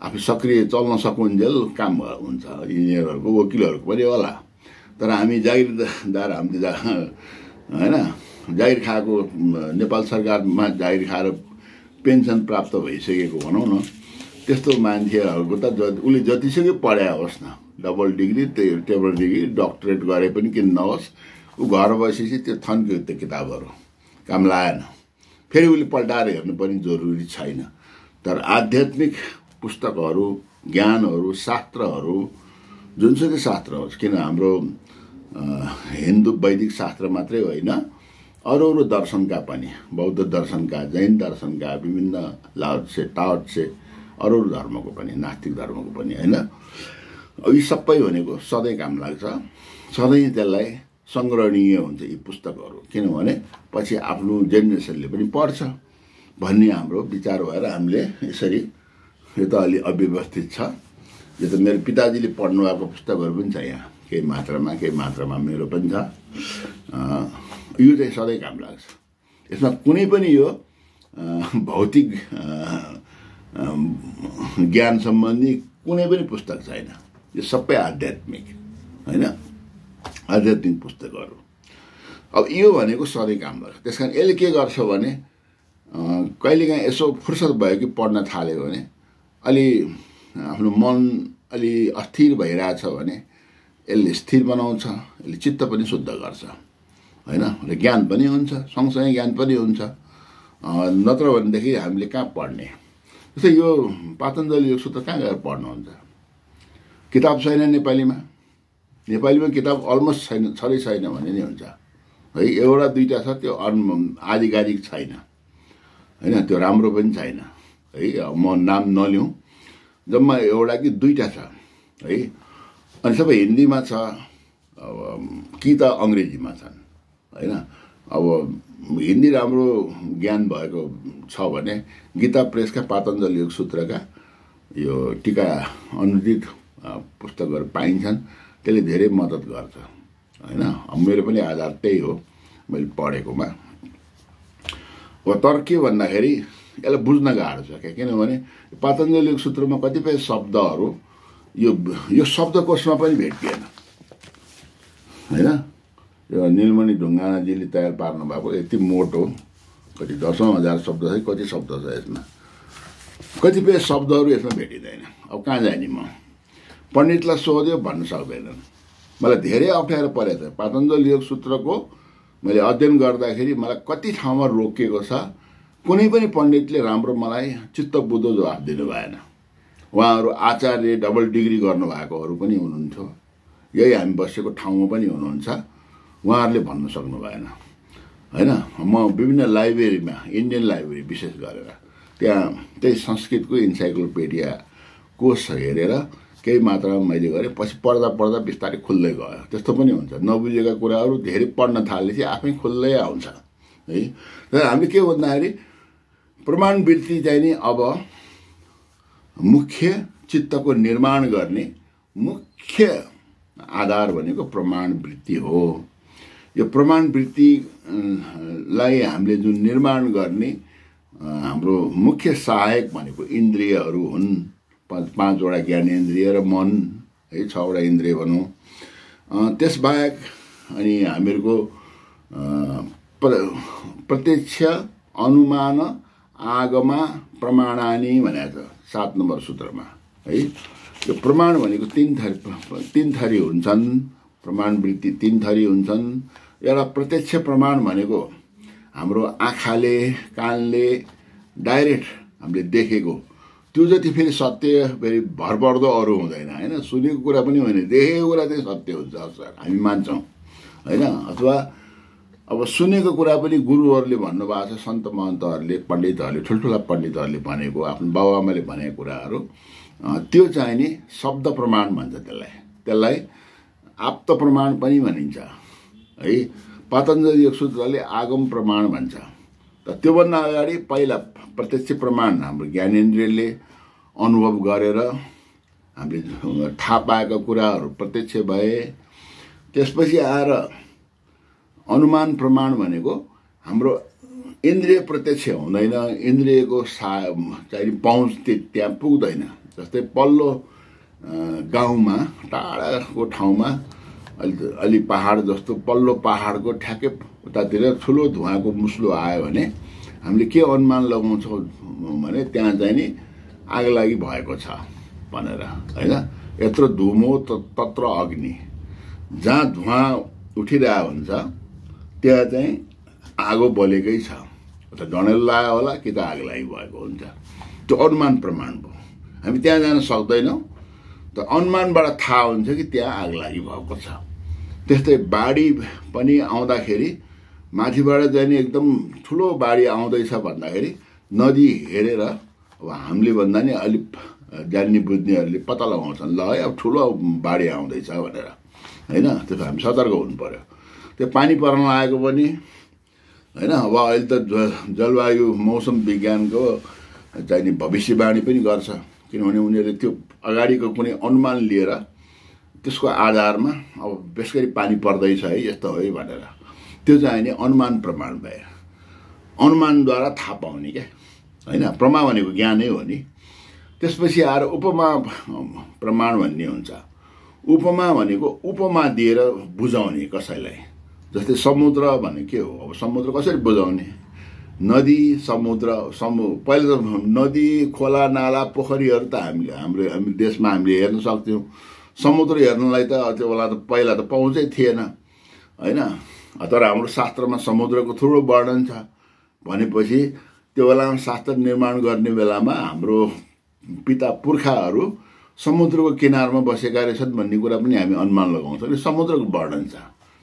आफू सक्रिय चल्न सकुन्जेल काम हुन्छ। इन्जिनियरहरूको, वकिलहरूको पनि होला। तर हामी जागिरदार, हामीले होइन जागिर खाएको, नेपाल सरकारमा जागिर खाएर पेन्सन प्राप्त भइसकेको भनौँ न, त्यस्तो मान्छेहरूको त उसले जतिसुकै पढाए होस् न, double degree, triple degree, doctorate गरे पनि किन नहोस्, ऊ घर बसेपछि त्यो थन्क्यो त्यो किताबहरू, काम लागेन। फेरि उसले पल्टाएर हेर्नु पनि जरुरी छैन। तर आध्यात्मिक पुस्तकहरू, ज्ञानहरू, शास्त्रहरू, जुनसुकै शास्त्र होस्, किन हाम्रो हिन्दू वैदिक शास्त्र मात्रै होइन, अरू दर्शनका पनि, बौद्ध दर्शनका, जैन दर्शनका, विभिन्न लाओत्से, टाओत्से, अरू धर्मको पनि, नास्तिक धर्मको पनि होइन, यी सबै भनेको सधैँ काम लाग्छ। सधैँ त्यसलाई सङ्ग्रहणीय हुन्छ यी पुस्तकहरू, किनभने पछि आफ्नो जेनेरेसनले पनि पढ्छ भन्ने हाम्रो विचार भएर हामीले यसरी, यो त अलि अव्यवस्थित छ। यो त मेरो पिताजीले पढ्नुभएको पुस्तकहरू पनि छ यहाँ, केही मात्रामा मेरो पनि छ। यो चाहिँ सधैँ काम लाग्छ। यसमा कुनै पनि यो भौतिक ज्ञान सम्बन्धी कुनै पनि पुस्तक छैन। यो सबै आध्यात्मिक होइन, आध्यात्मिक पुस्तकहरू। अब यो भनेको सधैँ काम लाग्छ। त्यस कारण यसले के गर्छ भने कहिलेकाहीँ यसो फुर्सद भयो कि पढ्न थाल्यो भने अलि आफ्नो मन अलि अस्थिर भइरहेछ भने यसले स्थिर बनाउँछ, यसले चित्त पनि शुद्ध गर्छ होइन, र ज्ञान पनि हुन्छ, सँगसँगै ज्ञान पनि हुन्छ। नत्र भनेदेखि हामीले कहाँ पढ्ने। जस्तै यो पातञ्जलि योगसूत्र कहाँ गएर पढ्नुहुन्छ? किताब छैन नेपालीमा किताब अलमोस्ट छैन, छँदै छैन भने नि हुन्छ है। एउटा दुईवटा छ, त्यो आधिकारिक छैन होइन, त्यो राम्रो पनि छैन है। म नाम नलिउँ, जम्मा एउटा कि दुईवटा छ है। अनि सबै हिन्दीमा छ कि त अङ्ग्रेजीमा छन् होइन। अब हिन्दी राम्रो ज्ञान भएको छ भने गीता प्रेसका पातञ्जलि योगसूत्रका यो टीका अनुदित पुस्तकहरू पाइन्छन्, त्यसले धेरै मद्दत गर्छ होइन। मेरो पनि आधार त्यही हो मैले पढेकोमा। तर के भन्दाखेरि यसलाई बुझ्न गाह्रो छ क्या, किनभने पातञ्जलि योगसूत्रमा कतिपय शब्दहरू यो शब्दकोशमा पनि भेटिएन होइन। यो निलमणि ढुङ्गानाजीले तयार पार्नु भएको यति मोटो, कति 10,000 शब्द छ, कति शब्द छ यसमा, कतिपय शब्दहरू यसमा भेटिँदैन। अब कहाँ जाने म? पण्डितलाई सोध्यो भन्न सक्दैनन्। मलाई धेरै अप्ठ्यारो परेको छ पातञ्जलि योगसूत्रको। मैले अध्ययन गर्दाखेरि मलाई कति ठाउँमा रोकिएको छ। कुनै पनि पण्डितले राम्रो मलाई चित्त बुझ्दो जवाफ दिनु भएन। उहाँहरू आचार्य डबल डिग्री गर्नुभएकोहरू पनि हुनुहुन्थ्यो, यही हामी बसेको ठाउँमा पनि हुनुहुन्छ, उहाँहरूले भन्न सक्नु भएन होइन। म विभिन्न लाइब्रेरीमा, इन्डियन लाइब्रेरी विशेष गरेर, त्यहाँ त्यही संस्कृतको इन्साइक्लोपिडिया कोष हेरेर केही मात्रामा मैले गरेँ। पछि पढ्दा बिस्तारै खुल्दै गयो। त्यस्तो पनि हुन्छ, नबुझेका कुराहरू धेरै पढ्न थालेपछि आफै खुल्दै आउँछ है। र हामीले के भन्दाखेरि प्रमाणवृत्ति चाहिँ नि अब मुख्य चित्तको निर्माण गर्ने मुख्य आधार भनेको प्रमाणवृत्ति हो। यो प्रमाणवृत्तिलाई हामीले जुन निर्माण गर्ने हाम्रो मुख्य सहायक भनेको इन्द्रियहरू हुन्। 5वटा ज्ञानेन्द्रिय र मन है, 6वटा इन्द्रिय भनौँ। त्यसबाहेक अनि हामीहरूको प्रत्यक्ष, अनुमान, आगमा, प्रमाणानि भनेको छ 7 नम्बर सूत्रमा है। यो प्रमाण भनेको तीन थरी हुन्छन्। प्रमाणवृत्ति 3 थरी हुन्छन्। एउटा प्रत्यक्ष प्रमाण भनेको हाम्रो आँखाले कानले डाइरेक्ट हामीले देखेको, त्यो जति फेरि सत्य फेरि भरपर्दो अरू हुँदैन होइन। सुनेको कुरा पनि होइन, देखेको कुरा चाहिँ सत्य हुन्छ अक्सर, हामी मान्छौँ होइन। अथवा अब सुनेको कुरा पनि गुरुहरूले भन्नुभएको छ, सन्त महन्तहरूले, पण्डितहरूले, ठुल्ठुला पण्डितहरूले भनेको, आफ्नो बाबुआमाले भनेको कुराहरू, त्यो चाहिँ नि शब्द प्रमाण भन्छ। त्यसलाई आप्त प्रमाण पनि भनिन्छ है। पातञ्जलि योगसूत्रले आगम प्रमाण भन्छ। त त्योभन्दा अगाडि पहिला प्रत्यक्ष प्रमाण हाम्रो ज्ञानेन्द्रियले अनुभव गरेर हामीले थाहा पाएका कुराहरू प्रत्यक्ष भए। त्यसपछि आएर अनुमान प्रमाण भनेको हाम्रो इन्द्रिय प्रत्यक्ष हुँदैन, इन्द्रियको चाहिँ पहुँच त्यहाँ पुग्दैन। जस्तै पल्लो गाउँमा, टाढाको ठाउँमा अलि पहाड जस्तो पल्लो पहाडको ठ्याक्कै उतातिर ठुलो धुवाँको मुस्लो आयो भने हामीले के अनुमान लगाउँछौँ भने त्यहाँ चाहिँ नि आगलागी भएको छ भनेर होइन। यत्रो धुमो तत्र अग्नि, जहाँ धुवाँ उठिरहेको हुन्छ त्यहाँ चाहिँ आगो बलेकै छ, त डढेलो लाग्यो होला कि त आगलागी भएको हुन्छ। त्यो अनुमान प्रमाण भयो। हामी त्यहाँ जान सक्दैनौँ, त अनुमानबाट थाहा हुन्छ कि त्यहाँ आगलागी भएको छ। त्यस्तै बाढी पनि आउँदाखेरि माथिबाट चाहिँ नि एकदम ठुलो बाढी आउँदैछ भन्दाखेरि नदी हेरेर अब हामीले भन्दा नि अलिक जान्ने बुझ्नेहरूले पत्ता लगाउँछन्, ल है अब ठुलो बाढी आउँदैछ भनेर होइन। त्यसो हामी सतर्क हुनु पर्यो। त्यो पानी पर्न लागेको पनि हैन। अब अहिले त जलवायु मौसम विज्ञानको चाहिँ नि भविष्यवाणी पनि गर्छ, किनभने उनीहरूले त्यो अगाडिको कुनै अनुमान लिएर त्यसको आधारमा अब बेसगरी पानी पर्दैछ है, यस्तो हो है भनेर त्यो चाहिँ नि अनुमान प्रमाण भए, अनुमानद्वारा थाहा पाउने क्या हैन। प्रमा भनेको ज्ञानै हो नि। त्यसपछि आएर उपमा प्रमाण भन्ने हुन्छ। उपमा भनेको उपमा दिएर बुझाउने कसैलाई। जस्तै समुद्र भने के हो, अब समुद्र कसरी बुझाउने? नदी समुद्र पहिला त नदी खोला नाला पोखरीहरू त हाम्रो देशमा हामीले हेर्न सक्थ्यौँ। समुद्र हेर्नलाई त त्यो बेला त पहिला त पहुँचै थिएन हैन। तर हाम्रो शास्त्रमा समुद्रको ठुलो वर्णन छ भनेपछि त्यो बेलामा शास्त्र निर्माण गर्ने बेलामा हाम्रो पिता पुर्खाहरू समुद्रको किनारमा बसेका रहेछन् भन्ने कुरा पनि हामी अनुमान लगाउँछौँ कि समुद्रको वर्णन छ।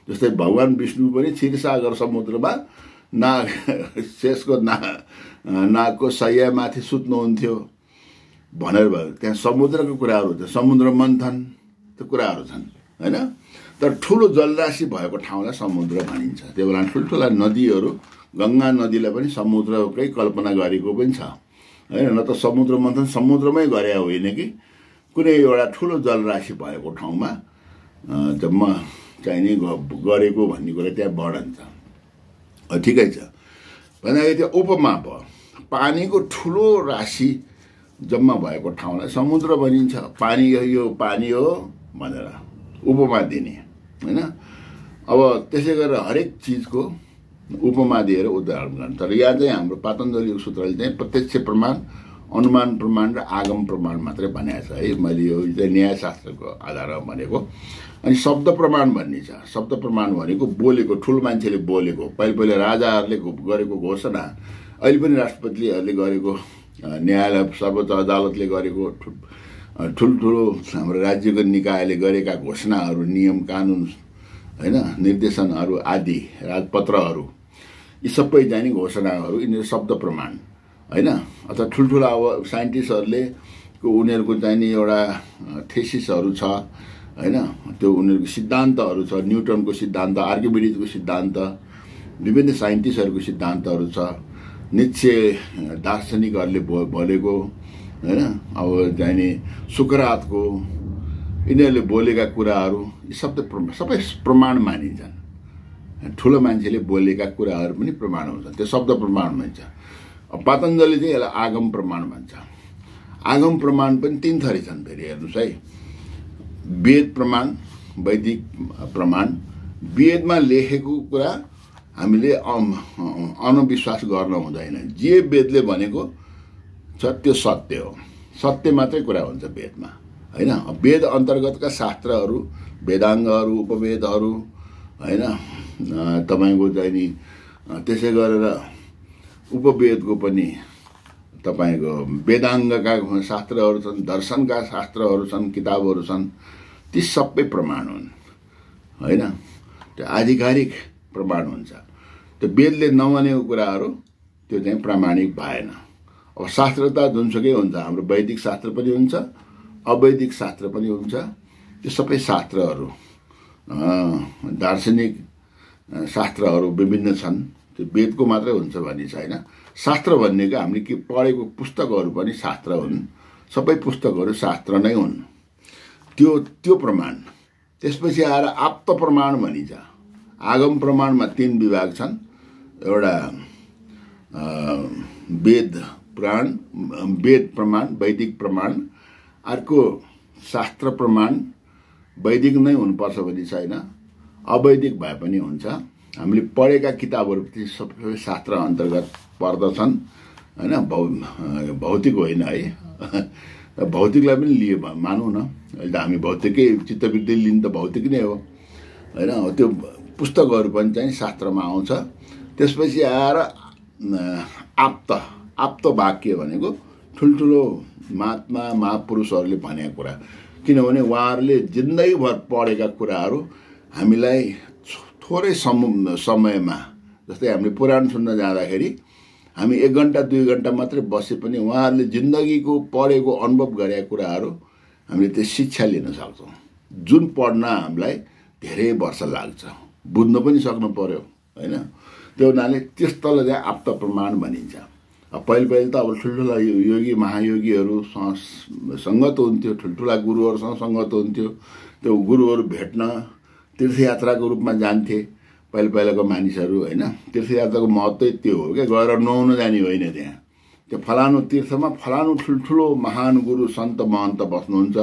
जस्तै भगवान विष्णु पनि क्षीरसागर समुद्रमा शेषको नागको सयमाथि सुत्नुहुन्थ्यो भनेर भयो। त्यहाँ समुद्रको कुराहरू छ, समुद्र मन्थन त्यो कुराहरू छन् हैन। तर ठुलो जलराशि भएको ठाउँलाई समुद्र भनिन्छ। त्यो बेला ठुल्ठुला नदीहरू, गङ्गा नदीलाई पनि समुद्रकै कल्पना गरेको पनि छ हैन। न त समुद्र मन्थन समुद्रमै गरे होइन कि कुनै एउटा ठुलो जलराशि भएको ठाउँमा जम्मा चाहिने गरेको भन्ने कुरा त्यहाँ वर्णन छ। ठिकै छ भन्दाखेरि त्यो उपमा भयो। पानीको ठुलो राशि जम्मा भएको ठाउँलाई समुद्र भनिन्छ। पानी यो पानी हो भनेर उपमा दिने हैन। अब त्यसै गरेर हरेक चिजको उपमा दिएर उदाहरण गर्नु। तर यहाँ चाहिँ हाम्रो पातञ्जलिको सूत्रले चाहिँ प्रत्यक्ष प्रमाण, अनुमान प्रमाण र आगम प्रमाण मात्रै भनेको छ है। मैले यो चाहिँ न्यायशास्त्रको आधारमा भनेको। अनि शब्द प्रमाण भन्ने छ। शब्द प्रमाण भनेको बोलेको, ठुलो मान्छेले बोलेको, पहिले राजाहरूले गरेको घोषणा, अहिले पनि राष्ट्रपतिहरूले गरेको, न्यायालय सर्वोच्च अदालतले गरेको, ठुल्ठुलो हाम्रो राज्यको निकायले गरेका घोषणाहरू, नियम कानुन हैन, निर्देशनहरू आदि, राजपत्रहरू, यी सबै जाने घोषणाहरू यिनीहरू शब्द प्रमाण हैन। अथवा ठुल्ठुला अब साइन्टिस्टहरूले उनीहरूको चाहिने एउटा थेसिसहरू छ हैन। त्यो उनीहरूको सिद्धान्तहरू छ, न्युटनको सिद्धान्त, आर्किमिडिजको सिद्धान्त, विभिन्न साइन्टिस्टहरूको सिद्धान्तहरू छ, नित्से दार्शनिकहरूले बोलेको हैन। अब चाहिने सुकरातको यिनीहरूले बोलेका कुराहरू यी सबै प्रमाण मानिन्छन्। ठुलो मान्छेले बोलेका कुराहरू पनि प्रमाण हुन्छन्, त्यो शब्द प्रमाण भन्छ। पातञ्जलि चाहिँ यसलाई आगम प्रमाण भन्छ। आगम प्रमाण पनि तीन थरी छन् फेरि हेर्नुहोस् है। वेद प्रमाण, वैदिक प्रमाण। वेदमा लेखेको कुरा हामीले अनविश्वास गर्न हुँदैन। जे वेदले भनेको छ त्यो सत्य हो, सत्य मात्रै कुरा हुन्छ वेदमा हैन। वेद अन्तर्गतका शास्त्रहरू, वेदाङ्गहरू, उपवेदहरू हैन, तपाईँको चाहिँ नि त्यसै गरेर उपवेदको पनि तपाईँको वेदाङ्गका शास्त्रहरू छन्, दर्शनका शास्त्रहरू छन्, किताबहरू छन्, ती सबै प्रमाण हुन् हैन। त्यो आधिकारिक प्रमाण हुन्छ। त्यो वेदले नमानेको कुराहरू त्यो चाहिँ प्रामाणिक भएन। अब शास्त्र त जुनसुकै हुन्छ, हाम्रो वैदिक शास्त्र पनि हुन्छ, अवैदिक शास्त्र पनि हुन्छ। त्यो सबै शास्त्रहरू, दार्शनिक शास्त्रहरू विभिन्न छन्। त्यो वेदको मात्रै हुन्छ भन्ने छैन। शास्त्र भन्नेको हामीले के पढेको पुस्तकहरू पनि शास्त्र हुन्, सबै पुस्तकहरू शास्त्र नै हुन्। त्यो प्रमाण। त्यसपछि आएर आप्त प्रमाण भनिन्छ। आगम प्रमाणमा तीन विभाग छन्। एउटा वेद प्रमाण, वैदिक प्रमाण, अर्को शास्त्र प्रमाण, वैदिक नै हुनुपर्छ भन्ने छैन, अवैदिक भए पनि हुन्छ। हामीले पढेका किताबहरू पनि सबै शास्त्र अन्तर्गत पर्दछन् हैन। भौतिक होइन है। भौतिकलाई पनि लिए मानौँ न, अहिले त हामी भौतिकै चित्तवृत्ति लिनु त भौतिक नै हो हैन। त्यो पुस्तकहरू पनि चाहिँ शास्त्रमा आउँछ। त्यसपछि आएर आप्त वाक्य भनेको ठुल्ठुलो महात्मा महापुरुषहरूले भनेका कुरा, किनभने उहाँहरूले जिन्दगीभर पढेका कुराहरू हामीलाई थोरै समयमा, जस्तै हामीले पुराण सुन्न जाँदाखेरि हामी 1 घन्टा 2 घन्टा मात्रै बसे पनि उहाँहरूले जिन्दगीको पढेको अनुभव गरेका कुराहरू हामीले त्यो शिक्षा लिन सक्छौँ, जुन पढ्न हामीलाई धेरै वर्ष लाग्छ बुझ्न पनि सक्नु पर्यो हैन। त्यो हुनाले त्यस्तोलाई चाहिँ आप्त प्रमाण भनिन्छ। पहिले पहिले त अब ठुल्ठुला योगी महायोगीहरू सङ्गत हुन्थ्यो, ठुल्ठुला गुरुहरूसँग सङ्गत हुन्थ्यो। त्यो गुरुहरू भेट्न तीर्थयात्राको रूपमा जान्थे पहिले पहिलाको मानिसहरू हैन। तीर्थयात्राको महत्त्वै त्यो हो क्या, गएर नुहाउन जाने होइन। त्यहाँ त्यो फलानु तीर्थमा फलानु ठुल्ठुलो महान गुरु सन्त महन्त बस्नुहुन्छ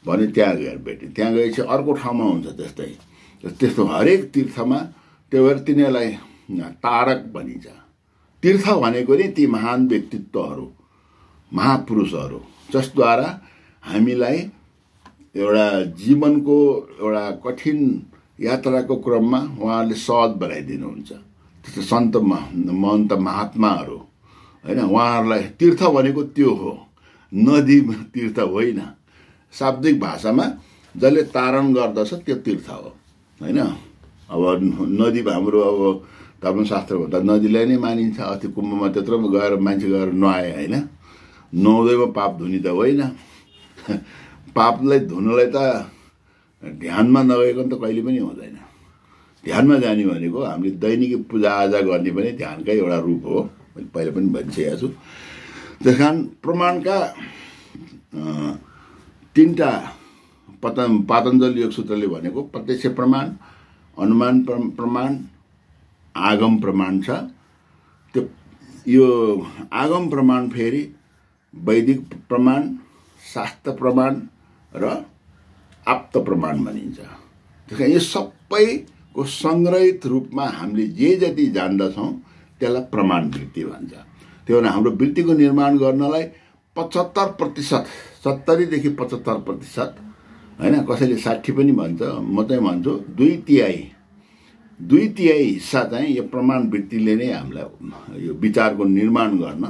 भने त्यहाँ गएर भेटे। त्यहाँ गएपछि अर्को ठाउँमा हुन्छ त्यस्तै। त्यस्तो हरेक तीर्थमा त्यो भएर तिनीहरूलाई तारक भनिन्छ। तीर्थ भनेको नि ती महान व्यक्तित्वहरू, महापुरुषहरू जसद्वारा हामीलाई एउटा जीवनको एउटा कठिन यात्राको क्रममा उहाँहरूले सहज बनाइदिनुहुन्छ। त्यस्तो सन्त महन्त महात्माहरू हैन। उहाँहरूलाई तीर्थ भनेको त्यो हो, नदी तीर्थ होइन। शाब्दिक भाषामा जसले तारण गर्दछ त्यो तीर्थ हो हैन। अब नदी हाम्रो अब धर्मशास्त्र भन्दा नदीलाई नै मानिन्छ। अति कुम्भमा त्यत्रो गएर मान्छे गएर नुहाए होइन, नुहाउँदैमा पाप धुनी त होइन। पापलाई धुनलाई त ध्यानमा नगएको त कहिले पनि हुँदैन। ध्यानमा जाने भनेको हामीले दैनिक पूजाआजा गर्ने पनि ध्यानकै एउटा रूप हो, मैले पहिले पनि भनिसकेको छु। त्यस कारण प्रमाणका तीनटा पातञ्जल योग सूत्रले भनेको प्रत्यक्ष प्रमाण, अनुमान प्रमाण, आगम प्रमाण छ। त्यो यो आगम प्रमाण फेरि वैदिक प्रमाण, शास्त्र प्रमाण र आप्त प्रमाण भनिन्छ। त्यसकारण यो सबैको सङ्ग्रहित रूपमा हामीले जे जति जान्दछौँ त्यसलाई प्रमाण वृत्ति भन्छ। त्यो भएर हाम्रो वृत्तिको निर्माण गर्नलाई 75%, 70 देखि 75% होइन, कसैले 60 पनि भन्छ, म चाहिँ भन्छु 2/3 हिस्सा चाहिँ यो प्रमाण वृत्तिले नै हामीलाई यो विचारको निर्माण गर्न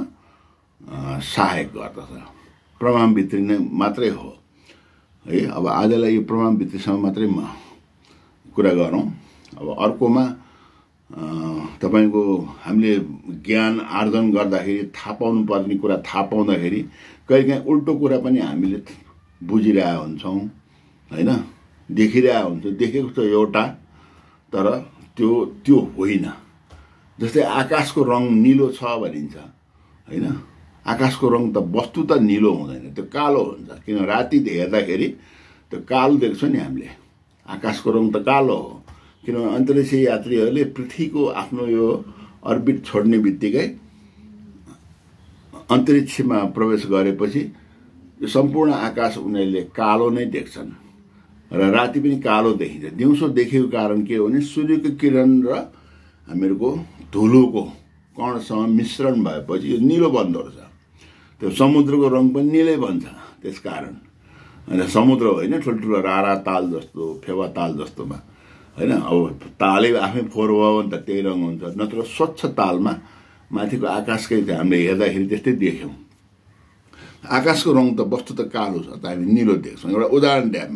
सहायक गर्दछ। प्रमाण वृत्ति नै मात्रै हो है। अब आजलाई यो प्रमाण वृत्तिसँग मात्रै म कुरा गरौँ। अब अर्कोमा तपाईँको हामीले ज्ञान आर्जन गर्दाखेरि थाहा पाउनु पर्ने कुरा थाहा पाउँदाखेरि कहिलेकाहीँ उल्टो कुरा पनि हामीले बुझिरहेका हुन्छौँ होइन, देखिरहेका हुन्छौँ। देखेको त एउटा तर त्यो होइन। जस्तै आकाशको रङ निलो छ भनिन्छ होइन। आकाशको रङ त वस्तु त निलो हुँदैन, त्यो कालो हुन्छ। किन राति हेर्दाखेरि त्यो कालो देख्छ नि हामीले, आकाशको रङ त कालो हो। किनभने अन्तरिक्ष यात्रीहरूले पृथ्वीको आफ्नो यो अर्बिट छोड्ने बित्तिकै अन्तरिक्षमा प्रवेश गरेपछि यो सम्पूर्ण आकाश उनीहरूले कालो नै देख्छन् र राति पनि कालो देखिन्छ। दिउँसो देखेको कारण के हो भने सूर्यको किरण र हामीहरूको धुलोको कणसँग मिश्रण भएपछि यो निलो बन्दो रहेछ। त्यो समुद्रको रङ पनि निलै बन्छ त्यस कारण। होइन समुद्र होइन, ठुल्ठुलो रारा ताल जस्तो, फेवा ताल जस्तोमा होइन। अब तालै आफै फोहोर भयो भने त त्यही रङ हुन्छ, नत्र स्वच्छ तालमा माथिको आकाशकै हामीले हेर्दाखेरि त्यस्तै देख्यौँ। आकाशको रङ त वस्तु त कालो छ, त हामी निलो देख्छौँ। एउटा उदाहरण दिएँ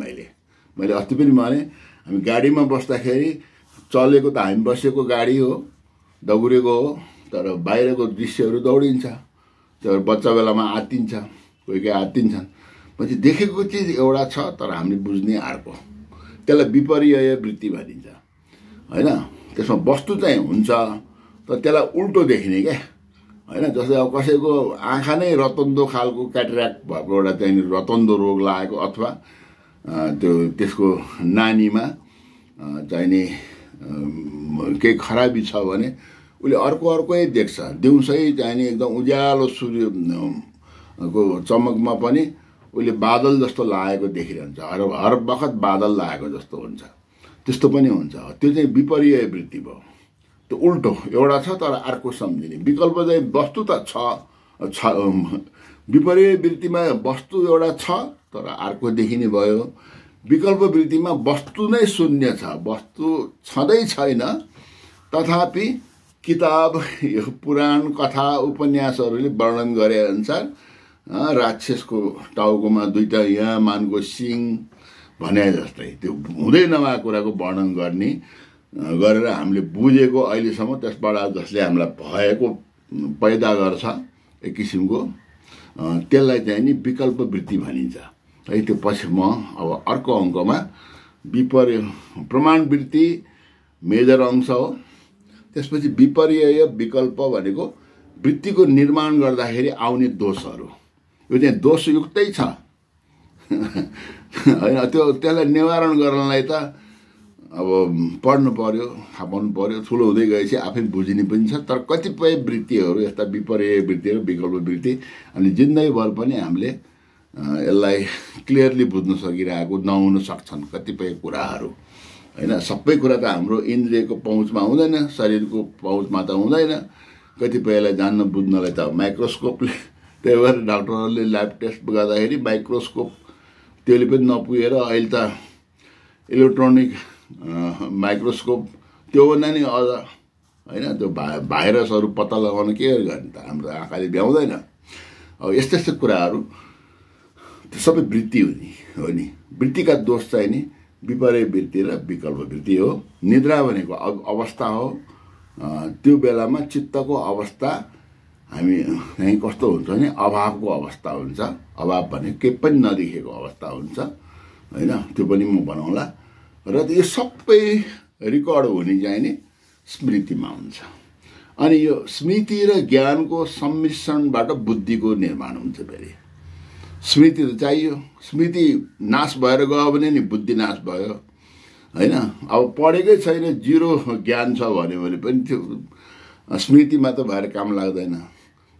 मैले अस्ति पनि भने, हामी गाडीमा बस्दाखेरि चलेको त हामी बसेको गाडी हो, दौडेको हो, तर बाहिरको दृश्यहरू दौडिन्छ। त्यो बच्चा बेलामा आत्तिन्छ, कोही कोही आत्तिन्छन्। पछि देखेको चिज एउटा छ तर हामीले बुझ्ने अर्को, त्यसलाई विपर्य वृत्ति भनिन्छ होइन। त्यसमा वस्तु चाहिँ हुन्छ तर त्यसलाई उल्टो देखिने क्या होइन। जस्तै अब कसैको आँखा नै रतन्दो खालको क्याटरेक्ट भएको एउटा चाहिँ रतन्दो रोग लागेको, अथवा त्यसको नानीमा चाहिने केही खराबी छ भने उसले अर्कै देख्छ। दिउँसै चाहिने एकदम उज्यालो सूर्यको चमकमा पनि उसले बादल जस्तो लागेको देखिरहन्छ, हर बखत बादल लागेको जस्तो हुन्छ। त्यस्तो पनि हुन्छ। त्यो चाहिँ विपर्य वृत्ति भयो। त्यो उल्टो एउटा छ तर अर्को सम्झिने। विकल्प चाहिँ वस्तु त छ, विपर्य वृत्तिमा वस्तु एउटा छ तर अर्को देखिने भयो। विकल्प वृत्तिमा वस्तु नै शून्य छ, वस्तु छँदै छैन, तथापि किताब यो पुराण कथा उपन्यासहरूले वर्णन गरे अनुसार राक्षसको टाउकोमा 2टा यहाँ मानको सिङ भने जस्तै त्यो हुँदै नभएको कुराको वर्णन गरेर हामीले बुझेको अहिलेसम्म, त्यसबाट जसले हामीलाई भएको पैदा गर्छ एक किसिमको, त्यसलाई चाहिँ नि विकल्प वृत्ति भनिन्छ है। त्यो पछि म अब अर्को अङ्कमा प्रमाण वृत्ति मेजर अंश हो। त्यसपछि विपर्यय विकल्प भनेको वृत्तिको निर्माण गर्दाखेरि आउने दोषहरू, यो चाहिँ दोषयुक्तै छ होइन। त्यसलाई निवारण गर्नलाई त अब पढ्नु पर्यो, थाहा पाउनु पर्यो। ठुलो हुँदै गएपछि आफै बुझिने पनि छ। तर कतिपय वृत्तिहरू यस्ता विपर्यय वृत्तिहरू, विकल्प वृत्ति, अनि जिन्दगीभर पनि हामीले यसलाई क्लियरली बुझ्न सकिरहेको नहुन सक्छन् कतिपय कुराहरू होइन। सबै कुरा त हाम्रो इन्द्रियको पहुँचमा हुँदैन, शरीरको पहुँचमा त हुँदैन। कतिपयलाई जान्न बुझ्नलाई त माइक्रोस्कोपले, त्यही भएर डाक्टरहरूले ल्याब टेस्ट गर्दाखेरि माइक्रोस्कोप त्यसले पनि नपुगेर अहिले त इलेक्ट्रोनिक माइक्रोस्कोप त्योभन्दा नि अझ होइन। त्यो भाइरसहरू पत्ता लगाउन के गर्ने त, हाम्रो आँखाले भ्याउँदैन। अब यस्तो यस्तो कुराहरू त्यो सबै वृत्ति हो नि। वृत्तिका दोष चाहिँ नि विपर्यय वृत्ति र विकल्प वृत्ति हो। निद्रा भनेको अवस्था हो। त्यो बेलामा चित्तको अवस्था हामी चाहिँ कस्तो हुन्छ भने अभावको अवस्था हुन्छ। अभाव भनेको केही पनि नदेखेको अवस्था हुन्छ होइन। त्यो पनि म बनाउँला। र यो सबै रेकर्ड हुने चाहिँ नि स्मृतिमा हुन्छ। अनि यो स्मृति र ज्ञानको सम्मिश्रणबाट बुद्धिको निर्माण हुन्छ। फेरि स्मृति त चाहियो। स्मृति नाश भएर गयो भने नि बुद्धि नाश भयो होइन। अब पढेकै छैन, जिरो ज्ञान छ भने पनि त्यो स्मृतिमा त भएर काम लाग्दैन।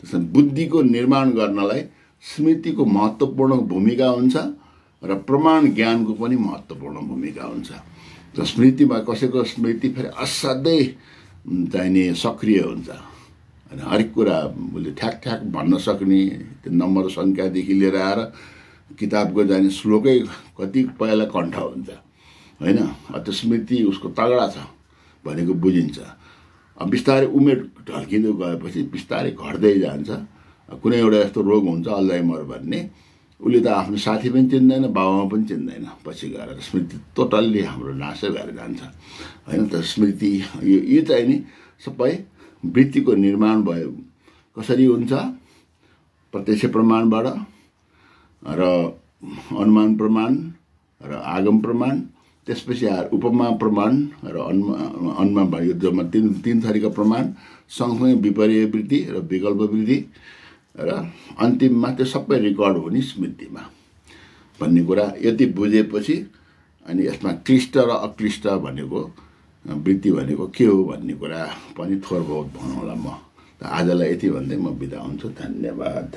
त्यसमा बुद्धिको निर्माण गर्नलाई स्मृतिको महत्त्वपूर्ण भूमिका हुन्छ र प्रमाण ज्ञानको पनि महत्त्वपूर्ण भूमिका हुन्छ। र स्मृतिमा कसैको स्मृति फेरि असाध्यै चाहिने सक्रिय हुन्छ होइन। हरेक कुरा उसले ठ्याक ठ्याक भन्न सक्ने, त्यो नम्बर सङ्ख्यादेखि लिएर आएर किताबको जाने श्लोकै कतिपयलाई कण्ठ हुन्छ होइन। त्यो स्मृति उसको तगडा छ भनेको बुझिन्छ। अब बिस्तारै उमेर ढल्किँदै गएपछि बिस्तारै घट्दै जान्छ। कुनै एउटा यस्तो रोग हुन्छ अल्जाइमर भन्ने, उसले त आफ्नो साथी पनि चिन्दैन, बाबुआमा पनि चिन्दैन। पछि गएर स्मृति टोटल्ली हाम्रो नाशै भएर जान्छ होइन। त स्मृति यो चाहिँ नि सबै वृत्तिको निर्माण भयो। कसरी हुन्छ? प्रत्यक्ष प्रमाणबाट र अनुमान प्रमाण र आगम प्रमाण, त्यसपछि उपमा प्रमाण र अनुमान भयो। यो जम्मा तीन थरीका प्रमाण, सँगसँगै विपर्यय वृत्ति र विकल्प वृत्ति, र अन्तिममा त्यो सबै रेकर्ड हुने स्मृतिमा भन्ने कुरा यति बुझेपछि अनि यसमा क्लिष्ट र अक्लिष्ट भनेको वृत्ति भनेको के हो भन्ने कुरा पनि थोर बहुत भनौँला म। त आजलाई यति भन्दै म बिदा हुन्छु। धन्यवाद।